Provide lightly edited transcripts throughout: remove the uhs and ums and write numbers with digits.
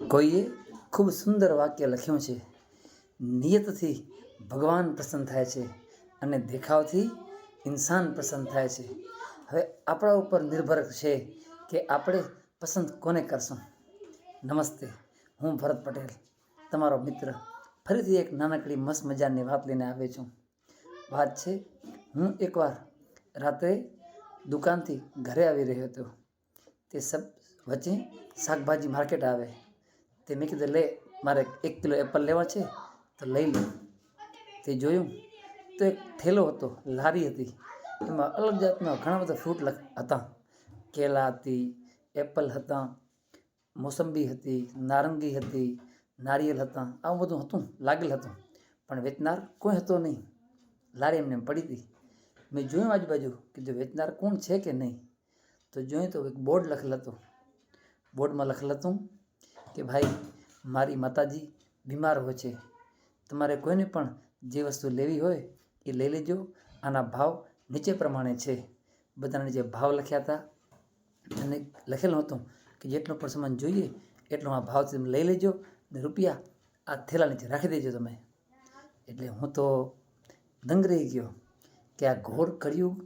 કોઈએ ખૂબ સુંદર વાક્ય લખ્યું છે, નિયતથી ભગવાન પ્રસન્ન થાય છે અને દેખાવથી ઇન્સાન પ્રસન્ન થાય છે. હવે આપણા ઉપર નિર્ભર છે કે આપણે પસંદ કોને કરશું. નમસ્તે, હું ભરત પટેલ, તમારો મિત્ર. ફરીથી એક નાનકડી મસ્ત મજાની વાત લઈને આવ્યો છું. વાત છે, હું એકવાર રાત્રે દુકાનથી ઘરે આવી રહ્યો હતો. તે વચ્ચે શાકભાજી માર્કેટ આવે તે મેં કીધું લે મારે 1 કિલો એપલ લેવા છે તો લઈ લો. તે જોયું તો એક થેલો હતો, લારી હતી, એમાં અલગ જાતના ઘણા બધા ફ્રૂટ હતા. કેળા હતી, એપલ હતા, મોસંબી હતી, નારંગી હતી, નારિયેલ હતા, આવું બધું હતું, લાગેલ હતું. પણ વેચનાર કોઈ હતો નહીં. લારી એમને પડી હતી. મેં જોયું આજુબાજુ કે જો વેચનાર કોણ છે કે નહીં. તો જોયું તો એક બોર્ડ લખેલ હતું. બોર્ડમાં લખેલ હતું કે ભાઈ, મારી માતાજી બીમાર હોય છે, તમારે કોઈને પણ જે વસ્તુ લેવી હોય એ લઈ લેજો. આના ભાવ નીચે પ્રમાણે છે. બધાને જે ભાવ લખ્યા હતા અને લખેલું હતું કે જેટલો પણ સામાન જોઈએ એટલો આ ભાવથી તમે લઈ લેજો ને રૂપિયા આ થેલા નીચે રાખી દેજો તમે. એટલે હું તો દંગ રહી ગયો કે આ ઘોર કળિયુગ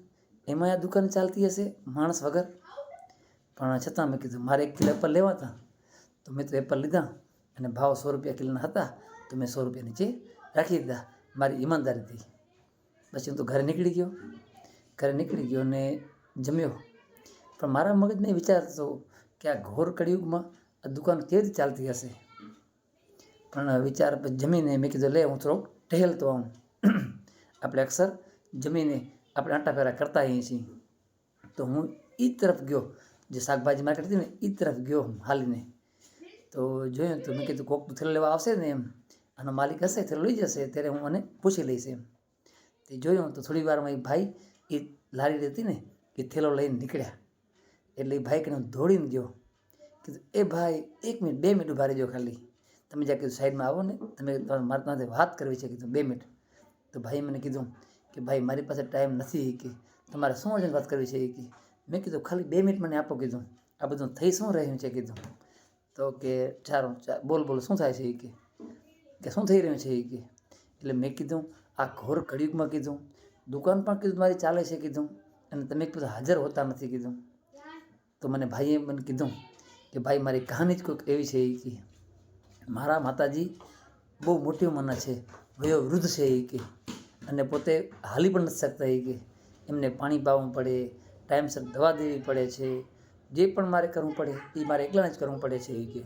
એમાં આ દુકાન ચાલતી હશે માણસ વગર. પણ છતાં મેં કીધું મારે 1 કિલો એપલ લેવા હતા તો મેં તો એપલ લીધા અને ભાવ 100 રૂપિયા કિલોના હતા તો મેં 100 રૂપિયા નીચે રાખી દીધા, મારી ઈમાનદારીથી. પછી હું તો ઘરે નીકળી ગયો ને જમ્યો. પણ મારા મગજને વિચાર હતો કે આ ઘોર કળિયુગમાં આ દુકાન કેવી રીતે ચાલતી હશે. પણ વિચાર જમીને મેં કીધું લે હું થોડોક ટહેલતો આવું. આપણે અક્ષર જમીને આપણે આંટા ફેરા કરતા હોઈએ છીએ. તો હું એ તરફ ગયો, જે શાકભાજી માર્કેટ હતી ને એ તરફ ગયો હાલીને. તો જોયું તો મેં કીધું કોક તો થેલો લેવા આવશે ને એમ, આનો માલિક હશે થેલો લઈ જશે ત્યારે હું મને પૂછી લઈશ એમ. તે જોયું તો થોડી વારમાં એ ભાઈ એ લારી હતી ને એ થેલો લઈને નીકળ્યા. એટલે એ ભાઈ કને હું દોડીને ગયો. કીધું એ ભાઈ 1 મિનિટ 2 મિનિટ ઊભા રહેજો ખાલી, તમે જ્યાં કીધું સાઈડમાં આવો ને, તમે મારે તમારે વાત કરવી છે. કીધું 2 મિનિટ. તો ભાઈ મને કીધું કે ભાઈ મારી પાસે ટાઈમ નથી, કે તમારે શું અર્જન્ટ વાત કરવી છે એ કે. મેં કીધું ખાલી 2 મિનિટ મને આપો. કીધું આ બધું થઈ શું રહ્યું છે કીધું. તો કે બોલ શું થાય છે એ કે શું થઈ રહ્યું છે એ કે. એટલે મેં કીધું આ ઘોર કળિયુગમાં કીધું દુકાન પણ કીધું મારી ચાલે છે કીધું અને તમે કીધું હાજર હોતા નથી કીધું. તો ભાઈએ મને કીધું કે ભાઈ મારી કહાની જ કોઈક એવી છે એ કે મારા માતાજી બહુ મોટી ઉંમરના છે, વયો વૃદ્ધ છે એ કે, અને પોતે હાલી પણ નથી શકતા એ કે. એમને પાણી પાવું પડે, ટાઈમસર દવા દેવી પડે છે, જે પણ મારે કરવું પડે એ મારે એકલાને જ કરવું પડે છે એ કે.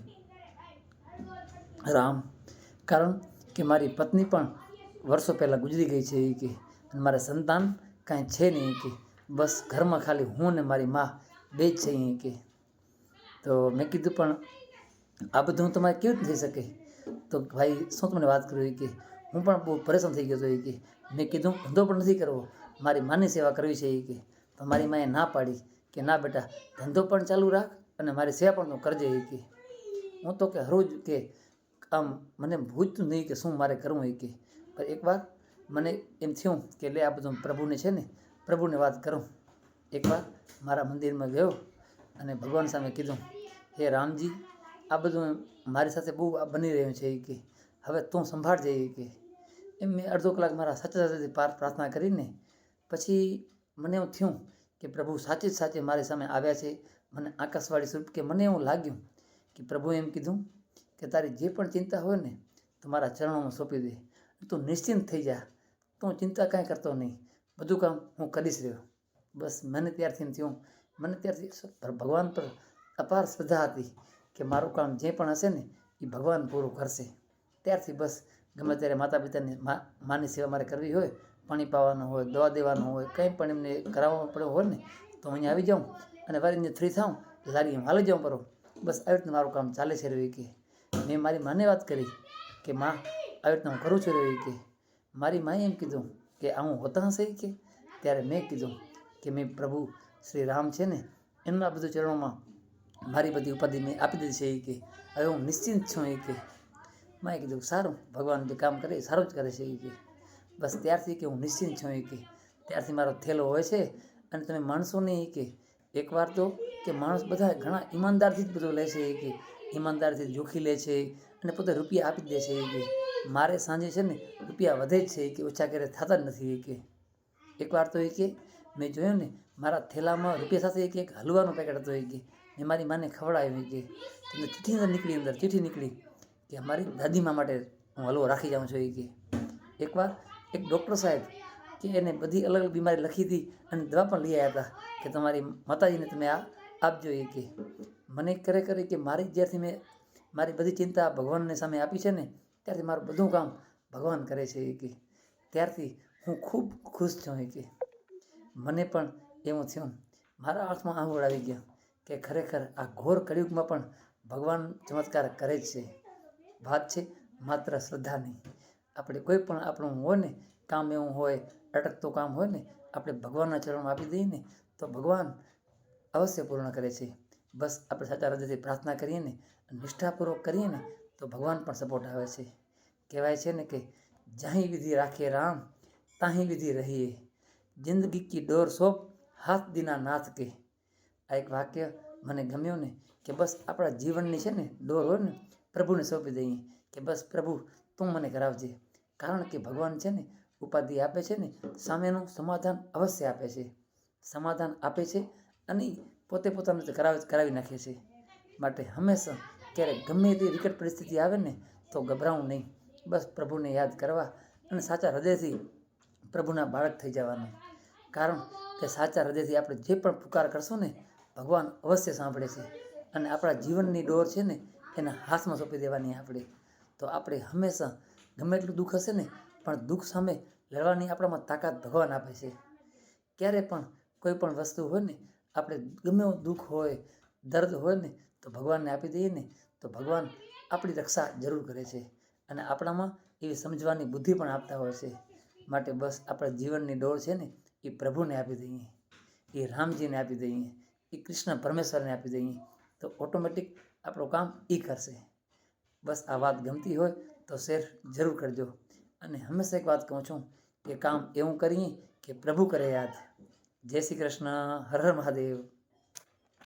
રામ, કારણ કે મારી પત્ની પણ વર્ષો પહેલાં ગુજરી ગઈ છે એ કે, અને મારા સંતાન કાંઈ છે નહીં એ કે. બસ ઘરમાં ખાલી હું ને મારી મા બે જ છે એ કે. તો મેં કીધું પણ આ બધું તમારે કેવી રીતે થઈ શકે. તો ભાઈ શું તમને વાત કરું એ કે હું પણ બહુ પરેશાન થઈ ગયો હતો એ કે. મેં કીધું ધંધો પણ નથી કરવો, મારી માની સેવા કરવી છે એ કે. તો મારી માએ ના પાડી કે ના બેટા, ધંધો પણ ચાલુ રાખ અને મારી સેવા પણ તું કરજે એ કે. હું તો કે હરોજ કે આમ મને ભૂજતું નહીં કે શું મારે કરવું એ કે. પણ એકવાર મને એમ થયું કે લે આ બધું પ્રભુને છે ને, પ્રભુને વાત કરું. એકવાર મારા મંદિરમાં ગયો અને ભગવાન સામે કીધું, હે રામજી, આ બધું મારી સાથે બહુ બની રહ્યું છે એ કે, હવે તું સંભાળજે એ કે. એમ મેં અડધો કલાક મારા સાચા પ્રાર્થના કરીને પછી મને એવું થયું કે પ્રભુ સાચે જ સાચે મારી સામે આવ્યા છે. મને આકાશવાણી સ્વરૂપ કે મને એવું લાગ્યું કે પ્રભુએ એમ કીધું કે તારી જે પણ ચિંતા હોય ને તો મારા ચરણોમાં સોંપી દે, તું નિશ્ચિંત થઈ જા, તું ચિંતા કાંઈ કરતો નહીં, બધું કામ હું કરીશ રહ્યો. બસ મને ત્યારથી થયું, મને ત્યારથી ભગવાન પર અપાર શ્રદ્ધા હતી કે મારું કામ જે પણ હશે ને એ ભગવાન પૂરું કરશે. ત્યારથી બસ ગમે ત્યારે માતા પિતાની માની સેવા મારે કરવી હોય, પાણી પાવાનું હોય, દવા દેવાનું હોય, કંઈ પણ એમને કરાવવાનું પડ્યું હોય ને તો અહીંયા આવી જાઉં અને વારીને ફ્રી થાઉં લારી એમ હાલી જાઉં પરો. બસ આવી રીતના મારું કામ ચાલે છે રહ્યું કે. મેં મારી માને વાત કરી કે માં આવી રીતના હું કરું છું રહ્યું કે. મારી માએ એમ કીધું કે આવું હોતા હશે કે. ત્યારે મેં કીધું કે મેં પ્રભુ શ્રી રામ છે ને એમના બધું ચરણોમાં મારી બધી ઉપાધિ મેં આપી દીધી છે એ કે. હવે હું નિશ્ચિંત છું એ કે. માએ કીધું સારું, ભગવાન જે કામ કરે સારું જ કરે છે એ કે. બસ ત્યારથી કે હું નિશ્ચિંત છું એ કે. ત્યારથી મારો થેલો હોય છે. અને તમે માણસો નહીં એ કે એકવાર તો કે માણસ બધા ઘણા ઈમાનદારથી જ બધું લે છે એ કે. ઈમાનદારીથી જોખી લે છે અને પોતે રૂપિયા આપી દે છે કે મારે સાંજે છે ને રૂપિયા વધે જ છે કે ઓછા કરે થતા જ નથી કે એકવાર તો કે મેં જોયું ને મારા થેલામાં રૂપિયા સાથે એક હલવાનું પેકેટ હતો કે મેં મારી માને ખવડાવ્યું કે ચિઠ્ઠી અંદર ચિઠ્ઠી નીકળી કે અમારી દાદીમા માટે હું હલવો રાખી જાઉં છું કે એકવાર એક ડૉક્ટર સાહેબ કે એને બધી અલગ અલગ બીમારી લખી હતી અને દવા પણ લઈ આવ્યા હતા કે તમારી માતાજીને તમે આ આપજો કે મને ખરેખર કે મારી જ્યારથી મેં મારી બધી ચિંતા ભગવાનને સામે આપી છે ને ત્યારથી મારું બધું કામ ભગવાન કરે છે કે ત્યારથી હું ખૂબ ખુશ છું કે મને પણ એવું થયું મારા આંખમાં આંગળ આવી ગયા કે ખરેખર આ ઘોર કળિયુગમાં પણ ભગવાન ચમત્કાર કરે જ છે. વાત છે માત્ર શ્રદ્ધાની. આપણે કોઈ પણ આપણું હોય ને કામ એવું હોય અટકતું કામ હોય ને આપણે ભગવાનના ચરણમાં આપી દઈએ ને તો ભગવાન અવશ્ય પૂર્ણ કરે છે. બસ આપણે સાચા હૃદયથી પ્રાર્થના કરીએ ને નિષ્ઠાપૂર્વક કરીએ ને તો ભગવાન પણ સપોર્ટ આવે છે. કહેવાય છે ને કે જहीं વિધિ રાખે રામ તાहीं વિધિ રહીએ, જિંદગી કી ડોર સોંપ હાથ દીના નાથ કે. આ એક વાક્ય મને ગમ્યું ને કે બસ આપણા જીવનની છે ને ડોર હોય ને પ્રભુને સોંપી દઈએ કે બસ પ્રભુ તું મને કરાવજે. કારણ કે ભગવાન છે ને ઉપાધિ આપે છે ને સામેનું સમાધાન અવશ્ય આપે છે. સમાધાન આપે છે અને પોતે પોતાનું કરાવી નાખે છે. માટે હંમેશા ક્યારેક ગમે તે વિકટ પરિસ્થિતિ આવે ને તો ગભરાવું નહીં. બસ પ્રભુને યાદ કરવા અને સાચા હૃદયથી પ્રભુના બાળક થઈ જવાનું. કારણ કે સાચા હૃદયથી આપણે જે પણ પુકાર કરશું ને ભગવાન અવશ્ય સાંભળે છે અને આપણા જીવનની ડોર છે ને એના હાથમાં સોંપી દેવાની આપણે. તો આપણે હંમેશા ગમે એટલું દુઃખ હશે ને પણ દુઃખ સામે લડવાની આપણામાં તાકાત ભગવાન આપે છે. ક્યારે પણ કોઈ પણ વસ્તુ હોય ને આપણે ગમે એવું દુઃખ હોય દર્દ હોય ને તો ભગવાનને આપી દઈએ ને તો ભગવાન આપણી રક્ષા જરૂર કરે છે અને આપણામાં એવી સમજવાની બુદ્ધિ પણ આપતા હોય છે. માટે બસ આપણા જીવનની ડોર છે ને એ પ્રભુને આપી દઈએ, એ રામજીને આપી દઈએ, એ કૃષ્ણ પરમેશ્વરને આપી દઈએ તો ઓટોમેટિક આપણું કામ એ કરશે. બસ આ વાત ગમતી હોય તો શેર જરૂર કરજો. અને હંમેશા એક વાત કહું છું કે કામ એવું કરીએ કે પ્રભુ કરે યાદ. જય શ્રી કૃષ્ણ. હર હર મહાદેવ.